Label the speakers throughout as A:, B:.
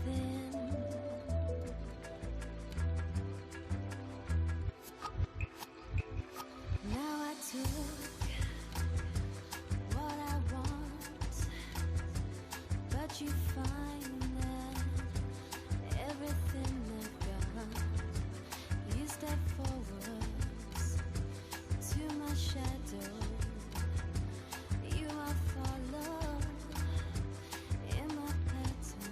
A: within. Now I took what I want, but you find that everything I've got, you step forwards to my shadow. You are follow in my pattern.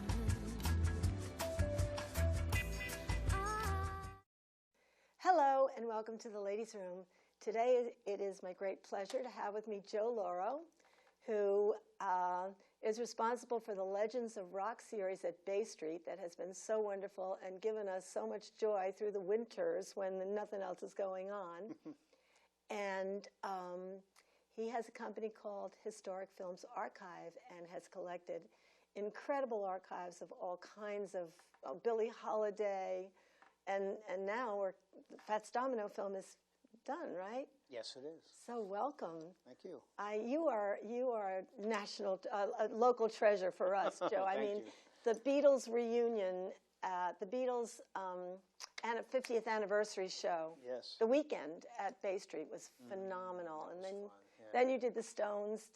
B: Hello and welcome to the Ladies' Room. Today it is my great pleasure to have with me Joe Lauro, who is responsible for the Legends of Rock series at Bay Street that has been so wonderful and given us so much joy through the winters when nothing else is going on. And he has a company called Historic Films Archive and has collected incredible archives of all kinds of Billie Holiday, and now Fats Domino film is done, right?
C: Yes, it is.
B: So welcome.
C: Thank you.
B: You are a national, a local treasure for us, Joe. I mean, the Beatles reunion, the Beatles and a 50th anniversary show.
C: Yes.
B: The weekend at Bay Street was phenomenal, and then you did the Stones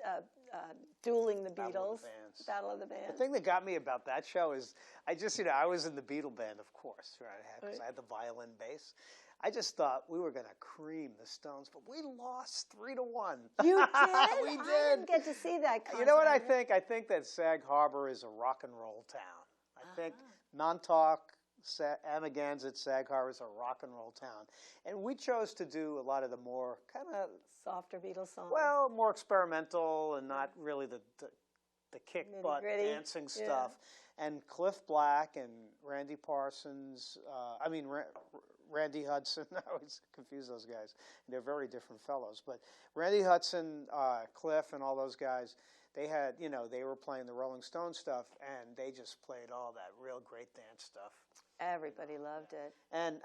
B: dueling the Beatles. Battle of the Bands.
C: The thing that got me about that show is I was in the Beatle band, of course, right? Because I had the violin bass. I just thought we were going to cream the Stones, but we lost 3-1.
B: You did?
C: We did.
B: I didn't get to see that concert.
C: You know what I think? I think that Sag Harbor is a rock and roll town. I think Montauk, Amagansett, Sag Harbor is a rock and roll town. And we chose to do a lot of the more kind of
B: softer Beatles songs.
C: Well, more experimental and not really the kick butt dancing stuff. And Cliff Black and Randy Parsons, Randy Hudson, I always confuse those guys. They're very different fellows. But Randy Hudson, Cliff, and all those guys, they had, they were playing the Rolling Stone stuff, and they just played all that real great dance stuff.
B: Everybody loved it.
C: And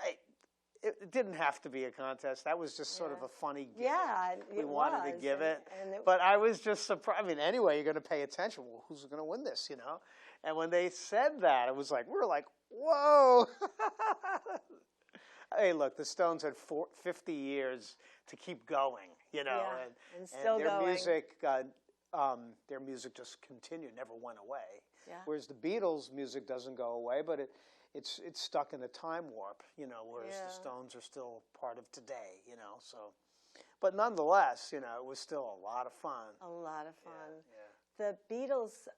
C: it didn't have to be a contest. That was just sort of a funny gift.
B: Yeah,
C: we wanted to give it. But I was just surprised. I mean, anyway, you're going to pay attention. Well, who's going to win this, And when they said that, we were like, whoa. Hey, look, the Stones had 50 years to keep going, and
B: still
C: their
B: going.
C: Their music just continued, never went away.
B: Yeah.
C: Whereas the Beatles' music doesn't go away, but it's stuck in a time warp, whereas the Stones are still part of today, so. But nonetheless, it was still a lot of fun.
B: A lot of fun.
C: Yeah.
B: The Beatles'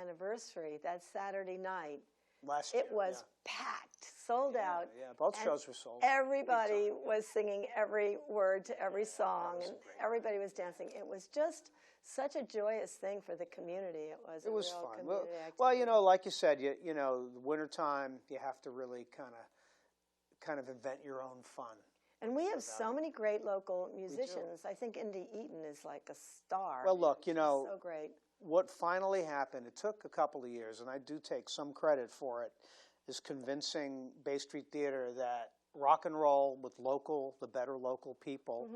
B: anniversary, that Saturday night,
C: last year,
B: it was packed, sold out.
C: Yeah, both shows were sold.
B: Everybody was singing every word to every song, and everybody was dancing. It was just such a joyous thing for the community. It was.
C: It was
B: real
C: fun.
B: Community
C: Well, like you said, the wintertime, you have to really kind of invent your own fun.
B: And we have so many great local musicians. I think Indy Eaton is like a star.
C: Well, look,
B: She's so great.
C: What finally happened, it took a couple of years, and I do take some credit for it, is convincing Bay Street Theater that rock and roll with the better local people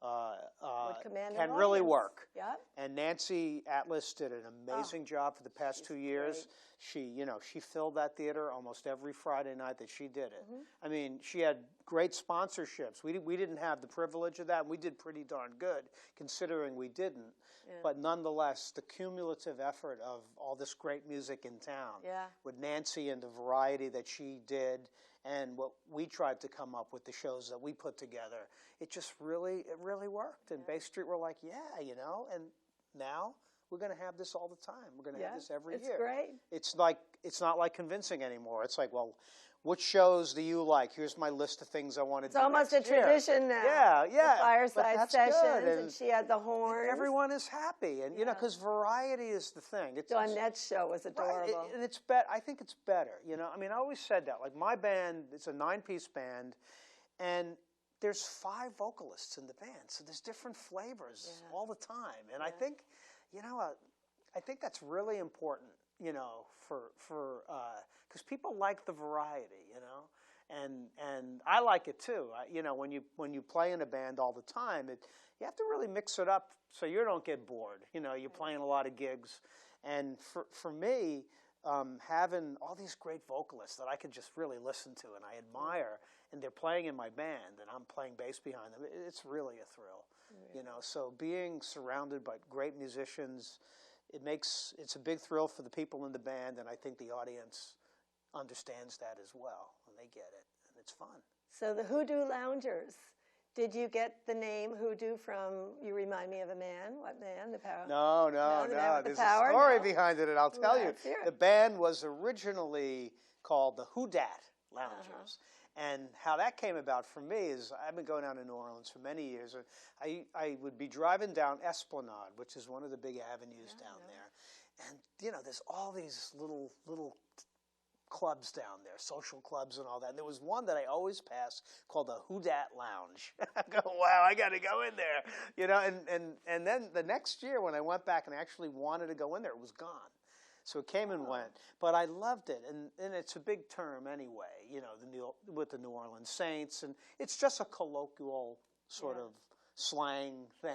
C: can really work.
B: Yep.
C: And Nancy Atlas did an amazing job for the past 2 years. Great. She filled that theater almost every Friday night that she did it. I mean, she had great sponsorships. We didn't have the privilege of that, and we did pretty darn good, considering we didn't. Yeah. But nonetheless, the cumulative effort of all this great music in town, with Nancy and the variety that she did, and what we tried to come up with, the shows that we put together, it really worked. And Bay Street were like, and now we're going to have this all the time. We're going to have this every year.
B: It's great.
C: It's not like convincing anymore. It's like, well, which shows do you like? Here's my list of things I want to do.
B: It's almost a tradition now.
C: Yeah.
B: The fireside sessions, and she had the horns.
C: Everyone is happy, and because variety is the thing.
B: Dawnette's show was adorable.
C: Right, and I think it's better. I mean, I always said that. Like my band, it's a 9-piece band, and there's 5 vocalists in the band, so there's different flavors all the time. And I think, I think that's really important. Because people like the variety, and I like it too. When you play in a band all the time, you have to really mix it up so you don't get bored. You're playing a lot of gigs, and for me, having all these great vocalists that I could just really listen to and I admire, and they're playing in my band, and I'm playing bass behind them. It's really a thrill, you know. So being surrounded by great musicians, it's a big thrill for the people in the band, and I think the audience understands that as well, and they get it, and it's fun.
B: So the Hoodoo Loungers. Did you get the name Hoodoo from, you remind me of a man? What man? The Power?
C: No.
B: The Man with the
C: There's
B: Power?
C: a story
B: No?
C: behind it, and I'll tell you.
B: Let's hear it.
C: The band was originally called the Who Dat Loungers. And how that came about for me is I've been going down to New Orleans for many years. And I would be driving down Esplanade, which is one of the big avenues down there. And, you know, there's all these little clubs down there, social clubs and all that. And there was one that I always pass called the Who Dat Lounge. I go, wow, I got to go in there. You know, and then the next year when I went back and actually wanted to go in there, it was gone. So it came and went. But I loved it. And it's a big term anyway, you know, with the New Orleans Saints. And it's just a colloquial sort of slang thing.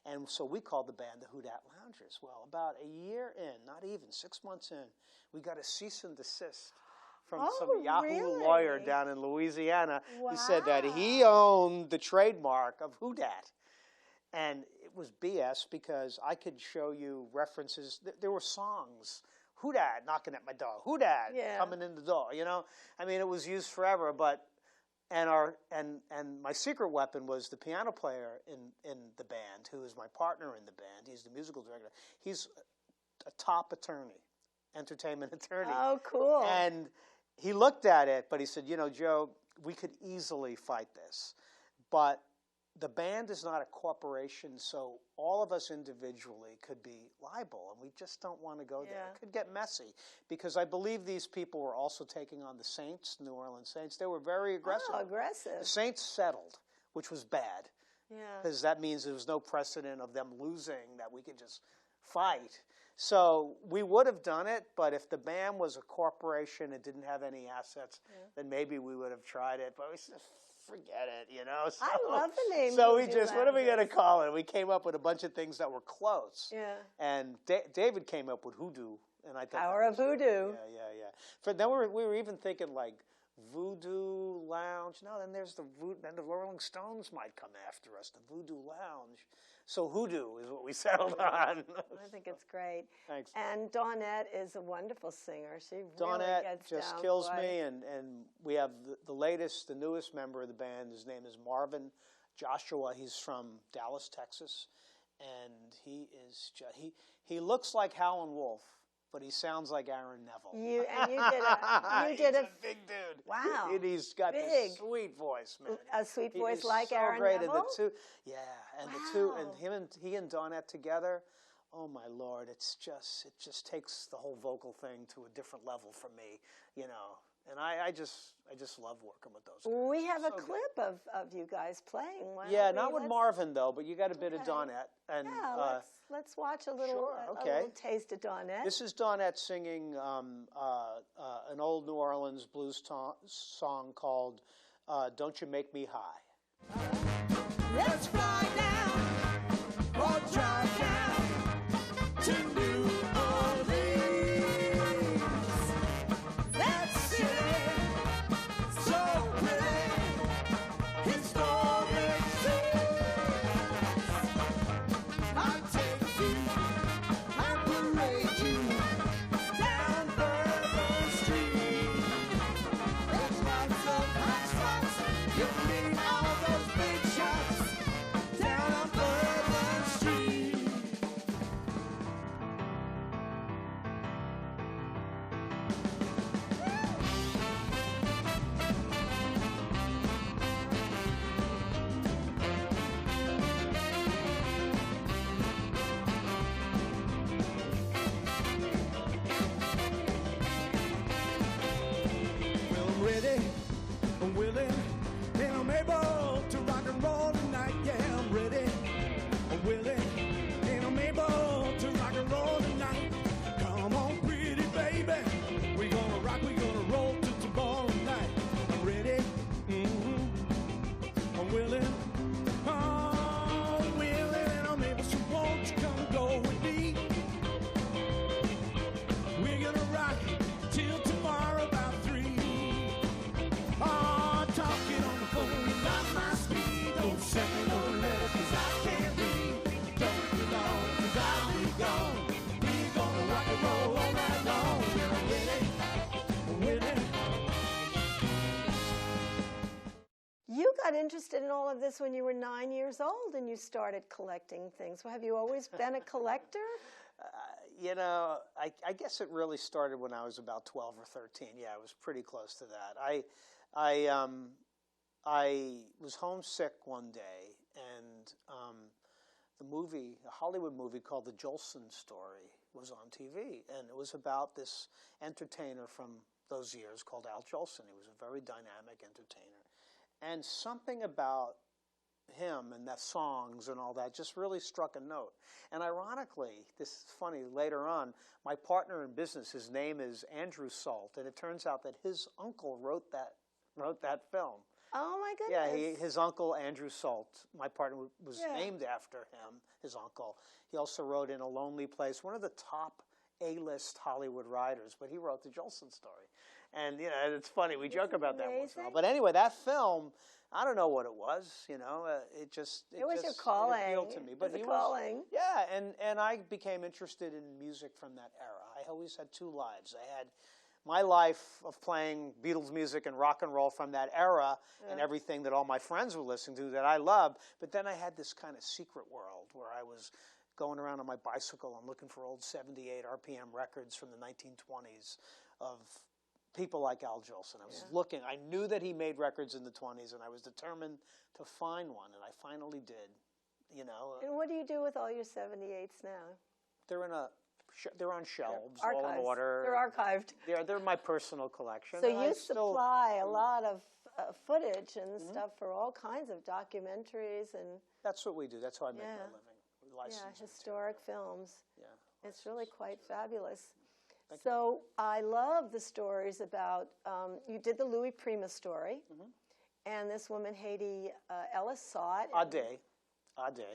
C: And so we called the band the Who Dat Loungers. Well, about a year in, not even 6 months in, we got a cease and desist from some Yahoo lawyer down in Louisiana who said that he owned the trademark of Who Dat. And it was BS because I could show you references. There were songs. Who Dat knocking at my door? Who Dat coming in the door? You know, I mean, it was used forever. But and my secret weapon was the piano player in the band, who is my partner in the band. He's the musical director. He's a top attorney, entertainment attorney.
B: Oh, cool!
C: And he looked at it, but he said, you know, Joe, we could easily fight this, but the band is not a corporation, so all of us individually could be liable, and we just don't want to go there. It could get messy, because I believe these people were also taking on the Saints, New Orleans Saints. They were very aggressive.
B: Oh, aggressive.
C: The Saints settled, which was bad, because that means there was no precedent of them losing, that we could just fight. So we would have done it, but if the band was a corporation and didn't have any assets, then maybe we would have tried it, but we said, forget it, you know. So,
B: I love the name.
C: So we just, what are we going to call it? We came up with a bunch of things that were close.
B: Yeah.
C: And David came up with Hoodoo, and I thought
B: Power of Voodoo.
C: Yeah. Then we were even thinking like Voodoo Lounge. No, then there's then the Rolling Stones might come after us. The Voodoo Lounge. So Hoodoo is what we settled on.
B: I think it's great.
C: Thanks.
B: And Dawnette is a wonderful singer. She really
C: Dawnette
B: gets
C: just
B: down
C: kills
B: quite.
C: me, and we have the newest member of the band. His name is Marvin Joshua. He's from Dallas, Texas, and he looks like Howlin' Wolf, but he sounds like Aaron Neville.
B: You
C: He's
B: did
C: a big dude.
B: Wow.
C: And he's got this sweet voice, man.
B: A sweet
C: He
B: voice
C: is
B: like
C: so
B: Aaron
C: great.
B: Neville?
C: And the two, and he and Dawnette together, oh my Lord, it just takes the whole vocal thing to a different level for me, you know. And I just love working with those guys.
B: We have a
C: So
B: clip of you guys playing.
C: not with Marvin though, but you got a bit of Dawnette. And
B: let's watch a little taste of Dawnette.
C: This is Dawnette singing an old New Orleans blues song called "Don't You Make Me High."
D: Let's fly down or drive down to New Orleans. That city, so pretty, historic scenes. I'll take you, I'll parade you down Bourbon Street. There's lots of hot spots, you'll meet all those big shots down talking on the phone about my speed. Don't send me no letters 'cause I can't read. Don't be long 'cause I'll be gone. We're gonna rock and roll all night long. We're winning.
B: You got interested in all of this when you were 9 years old and you started collecting things. Well, have you always been a collector?
C: You know, I guess it really started when I was about 12 or 13. Yeah, I was pretty close to that. I was homesick one day, and a Hollywood movie called The Jolson Story was on TV, and it was about this entertainer from those years called Al Jolson. He was a very dynamic entertainer, and something about him and the songs and all that just really struck a note. And ironically, this is funny, later on, my partner in business, his name is Andrew Salt, and it turns out that his uncle wrote that film.
B: Oh my
C: Yeah,
B: goodness.
C: his uncle, Andrew Salt, my partner, was named after him, his uncle. He also wrote In a Lonely Place, one of the top A-list Hollywood writers, but he wrote The Jolson Story. And, you know, it's funny, we joke about that once in a while. But anyway, that film, I don't know what it was, you know, it
B: was your
C: just
B: calling.
C: It appealed to me. But
B: it was a calling.
C: Yeah, and I became interested in music from that era. I always had two lives. I had my life of playing Beatles music and rock and roll from that era and everything that all my friends were listening to that I loved. But then I had this kind of secret world where I was going around on my bicycle and looking for old 78 RPM records from the 1920s of people like Al Jolson. I was looking. I knew that he made records in the 20s, and I was determined to find one, and I finally did. You know.
B: And what do you do with all your 78s now?
C: They're on shelves,
B: They're
C: all in order.
B: They're archived.
C: They're my personal collection.
B: So you supply a lot of footage and stuff for all kinds of documentaries and.
C: That's what we do. That's how I make my living. We license
B: historic films.
C: Yeah.
B: It's really quite fabulous. So I love the stories about, you did the Louis Prima story, and this woman, Haiti Ellis, saw it.
C: Ade.
B: Ade.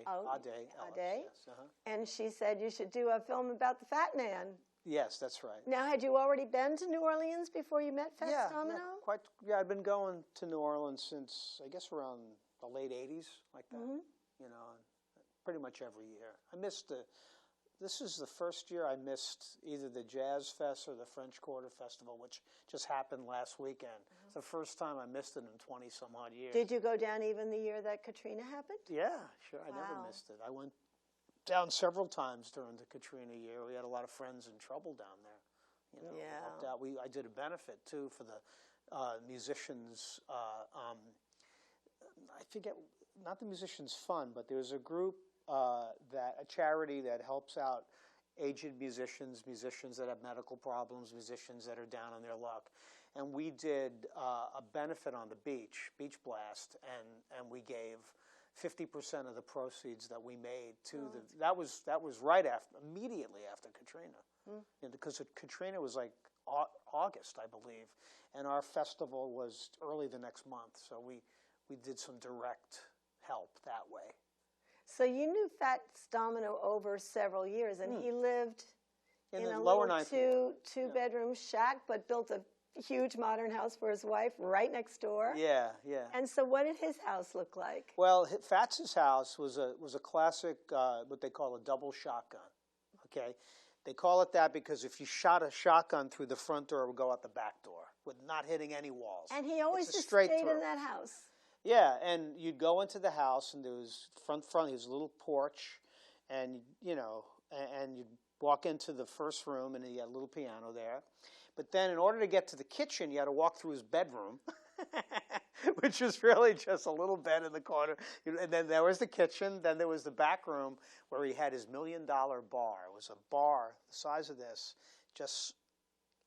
B: Yes, and she said you should do a film about the Fat Man.
C: Yes, that's right.
B: Now, had you already been to New Orleans before you met Fats Domino?
C: I've been going to New Orleans since, I guess, around the late 80s, like that, you know, pretty much every year. This is the first year I missed either the Jazz Fest or the French Quarter Festival, which just happened last weekend. It's the first time I missed it in 20-some-odd years.
B: Did you go down even the year that Katrina happened?
C: Yeah, sure. I never missed it. I went down several times during the Katrina year. We had a lot of friends in trouble down there. You know, we helped out. I did a benefit, too, for the musicians. I forget, not the Musicians Fund, but there's a group, a charity that helps out aged musicians that have medical problems, musicians that are down on their luck. And we did a benefit on the beach blast, and we gave 50% of the proceeds that we made to that was right after, immediately after Katrina, because Katrina was like August, I believe, and our festival was early the next month, so we did some direct help that way.
B: So you knew Fats Domino over several years, and he lived in a
C: lower
B: little two-bedroom shack, but built a huge modern house for his wife right next door.
C: Yeah.
B: And so what did his house look like?
C: Well, Fats's house was a classic, what they call a double shotgun, okay? They call it that because if you shot a shotgun through the front door, it would go out the back door with not hitting any walls.
B: And he always just stayed in that house.
C: Yeah, and you'd go into the house, and there was front, his little porch, and, you know, and you'd walk into the first room, and he had a little piano there. But then in order to get to the kitchen, you had to walk through his bedroom, which was really just a little bed in the corner. And then there was the kitchen. Then there was the back room where he had his $1 million bar. It was a bar the size of this, just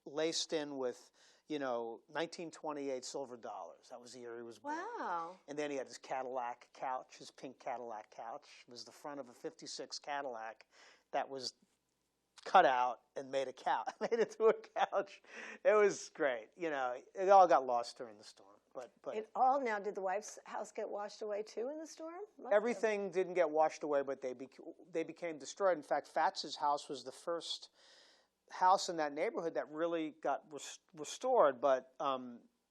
C: laced in with, you know, 1928 silver dollars. That was the year he was born.
B: Wow. And
C: then he had his Cadillac couch, his pink Cadillac couch. It was the front of a 56 Cadillac that was cut out and made made it to a couch. It was great. You know, it all got lost during the storm. But
B: now, did the wife's house get washed away too in the storm?
C: Everything didn't get washed away, but they became destroyed. In fact, Fats's house was the first house in that neighborhood that really got restored, but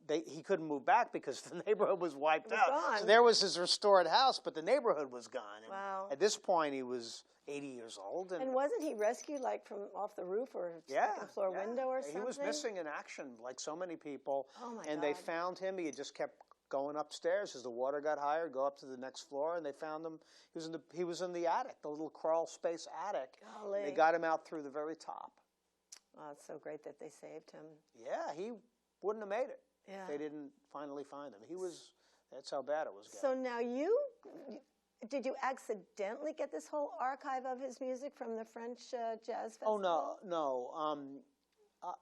C: he couldn't move back because the neighborhood was wiped out.
B: gone.
C: So there was his restored house, but the neighborhood was gone. And
B: Wow.
C: at this point, he was 80 years old.
B: And wasn't he rescued like from off the roof or second floor window or something?
C: He was missing in action, like so many people.
B: Oh my
C: and they
B: God.
C: found him. He had just kept going upstairs as the water got higher, go up to the next floor, and they found him. He was in the attic, the little crawl space attic.
B: Golly.
C: They got him out through the very top.
B: Oh, it's so great that they saved him.
C: Yeah, he wouldn't have made it
B: Yeah.
C: if they didn't finally find him. That's how bad it was getting.
B: So now did you accidentally get this whole archive of his music from the French Jazz Festival?
C: Oh, no.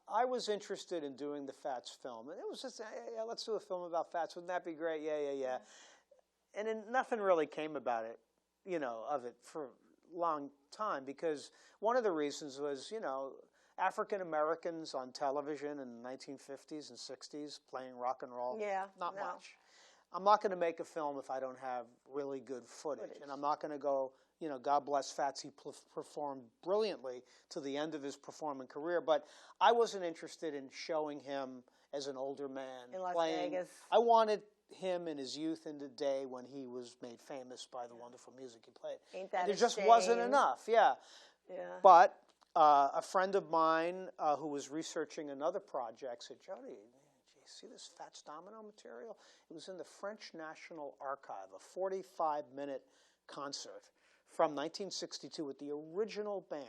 C: I was interested in doing the Fats film, and it was just, yeah, let's do a film about Fats. Wouldn't that be great? Yeah. And then nothing really came about it, of it for a long time, because one of the reasons was, African Americans on television in the 1950s and 60s playing rock and roll.
B: Yeah,
C: Not
B: no.
C: much. I'm not going to make a film if I don't have really good footage. And I'm not going to go, God bless Fats, he performed brilliantly to the end of his performing career, but I wasn't interested in showing him as an older man
B: In Las
C: playing.
B: Vegas.
C: I wanted him in his youth and the day when he was made famous by the wonderful music he played.
B: Ain't that
C: And there
B: a
C: just wasn't
B: shame?
C: enough, yeah.
B: Yeah.
C: But a friend of mine who was researching another project said, Jody, do you see this Fats Domino material? It was in the French National Archive, a 45-minute concert from 1962 with the original band.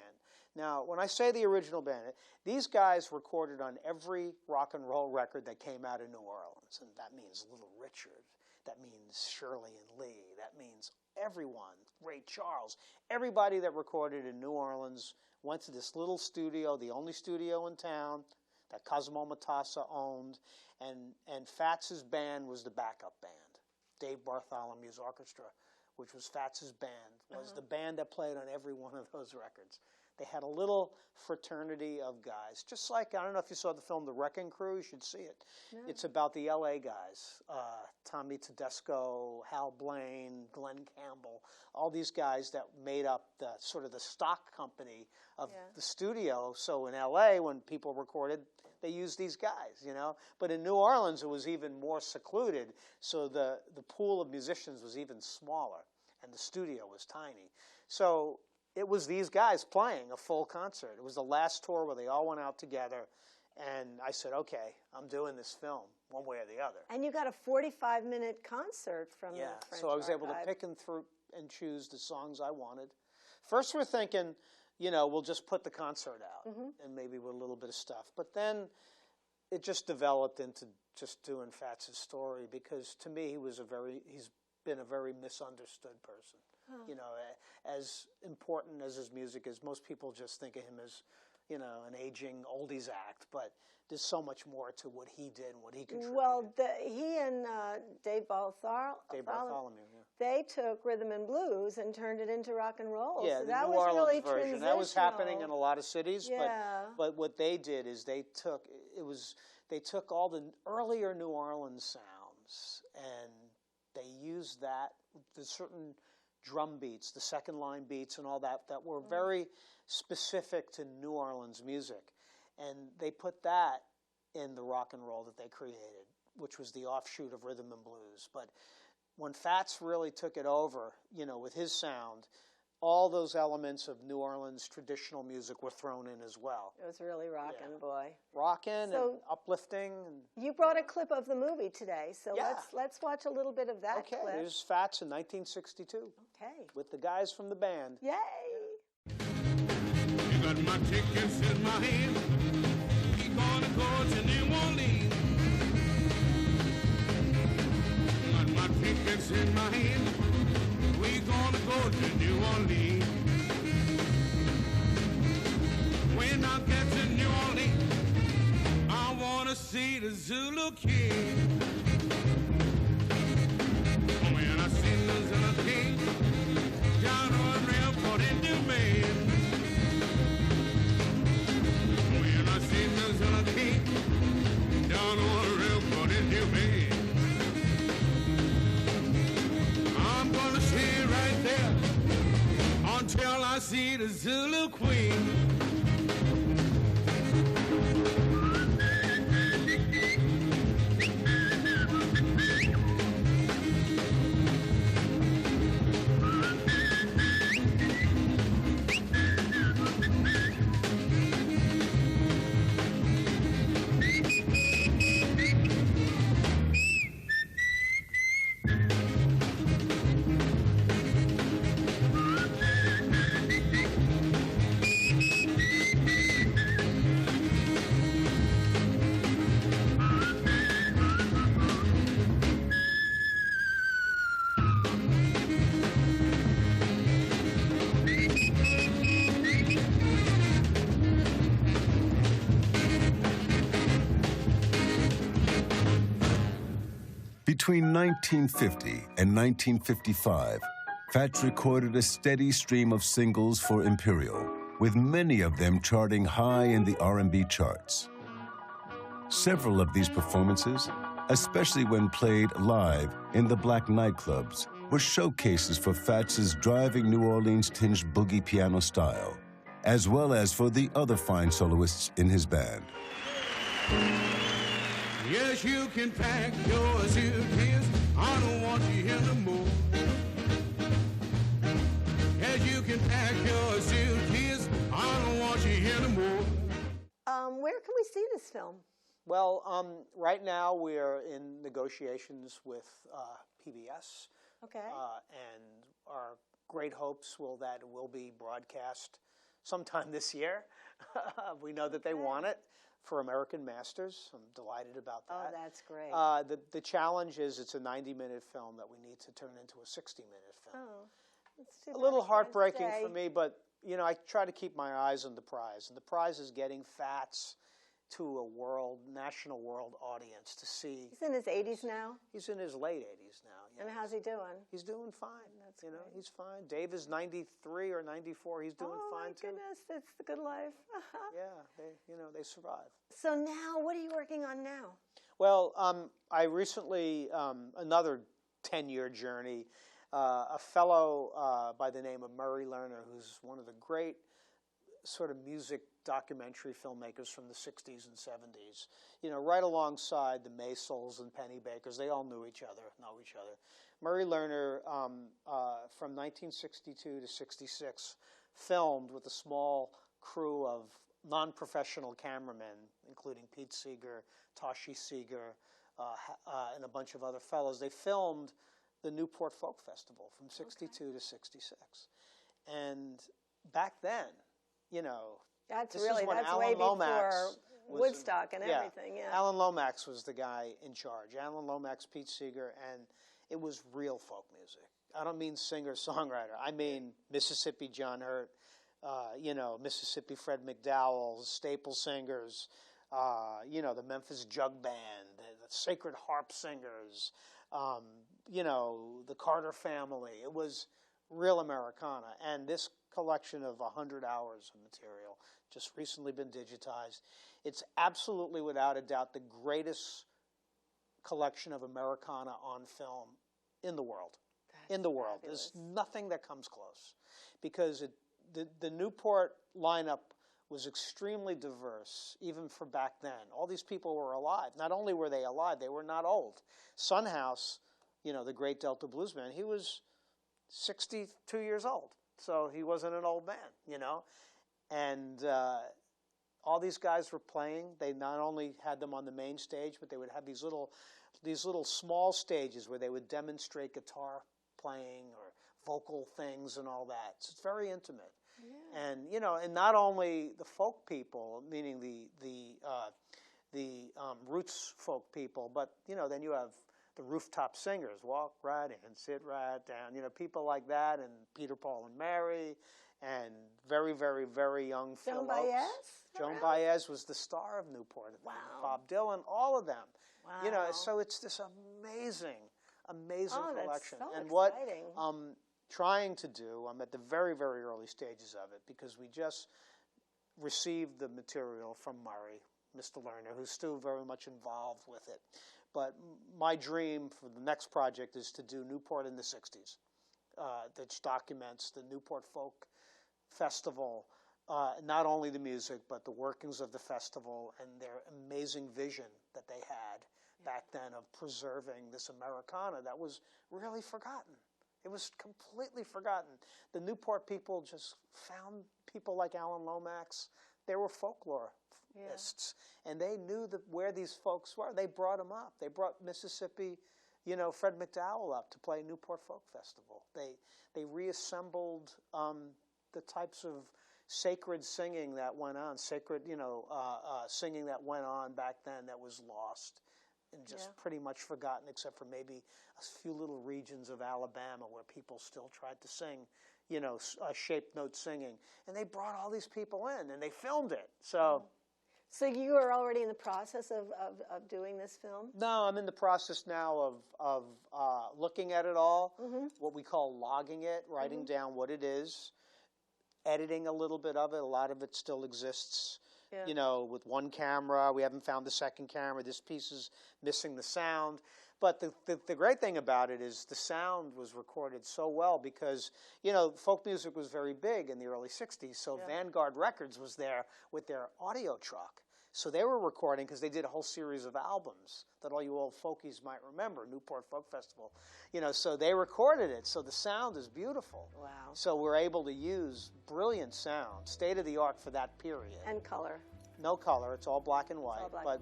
C: Now, when I say the original band, these guys recorded on every rock and roll record that came out of New Orleans, and that means Little Richard, that means Shirley and Lee, that means everyone, Ray Charles, everybody that recorded in New Orleans went to this little studio, the only studio in town that Cosmo Matassa owned, and Fats's band was the backup band. Dave Bartholomew's orchestra, which was Fats's band, was the band that played on every one of those records. They had a little fraternity of guys, just like, I don't know if you saw the film The Wrecking Crew, you should see it. No. It's about the LA guys, Tommy Tedesco, Hal Blaine, Glenn Campbell, all these guys that made up the sort of the stock company of the studio. So in LA, when people recorded, they used these guys, But in New Orleans, it was even more secluded, so the pool of musicians was even smaller, and the studio was tiny. So it was these guys playing a full concert. It was the last tour where they all went out together, and I said, okay, I'm doing this film one way or the other.
B: And you got a 45-minute concert from the French
C: so I was able to
B: archive.
C: pick and choose the songs I wanted. First we're thinking, we'll just put the concert out and maybe with a little bit of stuff. But then it just developed into just doing Fats' story, because to me he's been a very misunderstood person. As important as his music is, most people just think of him as, an aging oldies act, but there's so much more to what he did and what he contributed.
B: Well, he and Dave Bartholomew, they took rhythm and blues and turned it into rock and roll.
C: Yeah,
B: so
C: the
B: that
C: New
B: was
C: Orleans
B: really
C: version.
B: transitional.
C: That was happening in a lot of cities,
B: Yeah.
C: but what they did is they took all the earlier New Orleans sounds and they used the certain drum beats, the second line beats and all that were very specific to New Orleans music. And they put that in the rock and roll that they created, which was the offshoot of rhythm and blues. But when Fats really took it over, with his sound, all those elements of New Orleans traditional music were thrown in as well.
B: It was really rockin', boy.
C: Rockin'
B: So
C: and uplifting. And
B: you brought a clip of the movie today, so
C: Yeah.
B: let's watch a little bit of that clip.
C: Okay, there's Fats in 1962
B: Okay.
C: with the guys from the band.
B: Yay!
D: You got my tickets in my hand. We gonna go to New Orleans. Got my tickets in my hand. We gonna go to New Orleans. When I get to New Orleans, I wanna see the Zulu King. When I see the Zulu King down on the airport in Domino. When I see the Zulu King down on the airport in Domino. I'm gonna stay right there until I see the Zulu Queen.
E: Between 1950 and 1955, Fats recorded a steady stream of singles for Imperial, with many of them charting high in the R&B charts. Several of these performances, especially when played live in the black nightclubs, were showcases for Fats's driving New Orleans-tinged boogie piano style, as well as for the other fine soloists in his band.
D: Yes, you can pack your suitcase. I don't want you here no more. Yes, you can pack your suitcase. I don't want you here no more.
B: Where can we see this film?
C: Well, right now we're in negotiations with PBS.
B: Okay.
C: And our great hopes that it will be broadcast sometime this year. We know that they want it for American Masters. I'm delighted about that.
B: Oh, that's great.
C: The challenge is it's a 90-minute film that we need to turn into a 60-minute film.
B: Oh, that's too
C: A little
B: bad.
C: heartbreaking
B: Wednesday.
C: for me, but you know, I try to keep my eyes on the prize, and the prize is getting Fats to a national world audience to see.
B: He's in his 80s now.
C: He's in his late 80s now.
B: And
C: yes.
B: how's he doing?
C: He's doing fine.
B: That's
C: you know,
B: great.
C: he's fine. Dave is 93 or 94. He's doing fine too.
B: Oh my goodness, that's the good life.
C: Yeah, they survive.
B: So now, what are you working on now?
C: Well, I recently, another 10-year journey, a fellow by the name of Murray Lerner, who's one of the great sort of music documentary filmmakers from the 60s and 70s, you know, right alongside the Maysles and Penny Bakers. They all know each other. Murray Lerner, from 1962 to 66, filmed with a small crew of non-professional cameramen, including Pete Seeger, Tashi Seeger, and a bunch of other fellows. They filmed the Newport Folk Festival from 62 to 66. And back then, you know,
B: That's
C: this is when
B: that's
C: Alan
B: way
C: Lomax
B: before Woodstock and everything. Yeah.
C: Alan Lomax was the guy in charge. Alan Lomax, Pete Seeger, and it was real folk music. I don't mean singer-songwriter. I mean Mississippi John Hurt, Mississippi Fred McDowell, staple singers, the Memphis Jug Band, the Sacred Harp Singers, the Carter Family. It was real Americana. And this collection of 100 hours of material just recently been digitized. It's absolutely, without a doubt, the greatest collection of Americana on film in the world.
B: Fabulous.
C: There's nothing that comes close, because the Newport lineup was extremely diverse, even for back then. All these people were alive. Not only were they alive, they were not old. Son House, the great Delta bluesman, he was 62 years old. So he wasn't an old man, And all these guys were playing. They not only had them on the main stage, but they would have these little small stages where they would demonstrate guitar playing or vocal things and all that. So it's very intimate. Yeah. And and not only the folk people, meaning the roots folk people, but then you have the rooftop singers, walk right in, sit right down, people like that, and Peter, Paul, and Mary, and very, very, very young Phil
B: Joan
C: Oakes.
B: Baez?
C: Joan Baez was the star of Newport.
B: Wow.
C: Bob Dylan, all of them.
B: Wow.
C: So it's this amazing collection.
B: That's so
C: and what
B: exciting.
C: I'm trying to do, I'm at the very, very early stages of it, because we just received the material from Murray, Mr. Lerner, who's still very much involved with it. But my dream for the next project is to do Newport in the 60s, that documents the Newport Folk Festival, not only the music, but the workings of the festival and their amazing vision that they had back then of preserving this Americana that was really forgotten. It was completely forgotten. The Newport people just found people like Alan Lomax. They were folklorists, and they knew where these folks were. They brought them up. They brought Mississippi, Fred McDowell up to play Newport Folk Festival. They reassembled the types of sacred singing that went on, singing that went on back then that was lost and just pretty much forgotten, except for maybe a few little regions of Alabama where people still tried to sing, shaped note singing. And they brought all these people in, and they filmed it. So
B: So you are already in the process of doing this film?
C: No, I'm in the process now of looking at it all, what we call logging it, writing down what it is, editing a little bit of it. A lot of it still exists, you know, with one camera. We haven't found the second camera. This piece is missing the sound. But the great thing about it is the sound was recorded so well because, you know, folk music was very big in the early 60s. So Vanguard Records was there with their audio truck. So they were recording because they did a whole series of albums that all you old folkies might remember, Newport Folk Festival. You know, so they recorded it. So the sound is beautiful.
B: Wow.
C: So we're able to use brilliant sound, state of the art for that period.
B: And color.
C: No color. It's all black and white.
B: All black.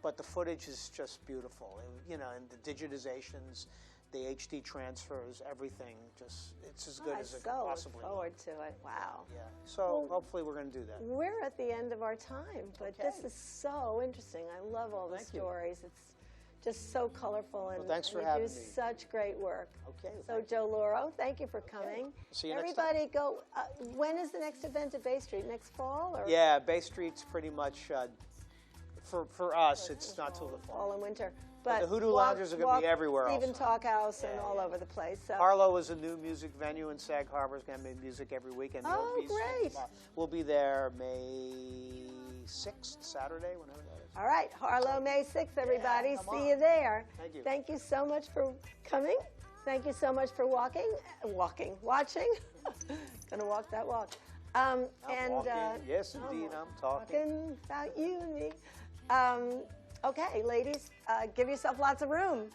C: But the footage is just beautiful. You know, and the digitizations, the HD transfers, everything, just, it's as good as it could possibly
B: I look forward to it. Wow.
C: Yeah. So hopefully we're going to do that.
B: We're at the end of our time, but this is so interesting. I love all the stories. It's just so colorful, and,
C: thanks for
B: you
C: having
B: do
C: me.
B: such great work.
C: Okay.
B: So Joe Lauro, thank you for coming.
C: See you next time.
B: Everybody go, when is the next event at Bay Street? Next fall? Or?
C: Yeah, Bay Street's pretty much, for us, it's not till the fall.
B: Fall and winter.
C: But the Hoodoo Loungers are going to be everywhere
B: Stephen
C: also.
B: Talk House and all over the place. So.
C: Harlow is a new music venue in Sag Harbor. It's going to be music every weekend.
B: Oh, great.
C: We'll be there May 6th, Saturday, whenever that is.
B: All right, Harlow, May 6th, everybody.
C: come
B: See
C: on.
B: you there.
C: Thank you.
B: Thank you so much for coming. Thank you so much for watching. Gonna walk that walk.
C: I'm walking. Yes, indeed, I'm talking.
B: About you and me. Okay, ladies, give yourself lots of room.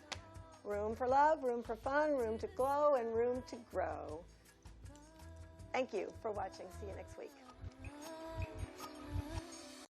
B: Room for love, room for fun, room to glow, and room to grow. Thank you for watching. See you next week.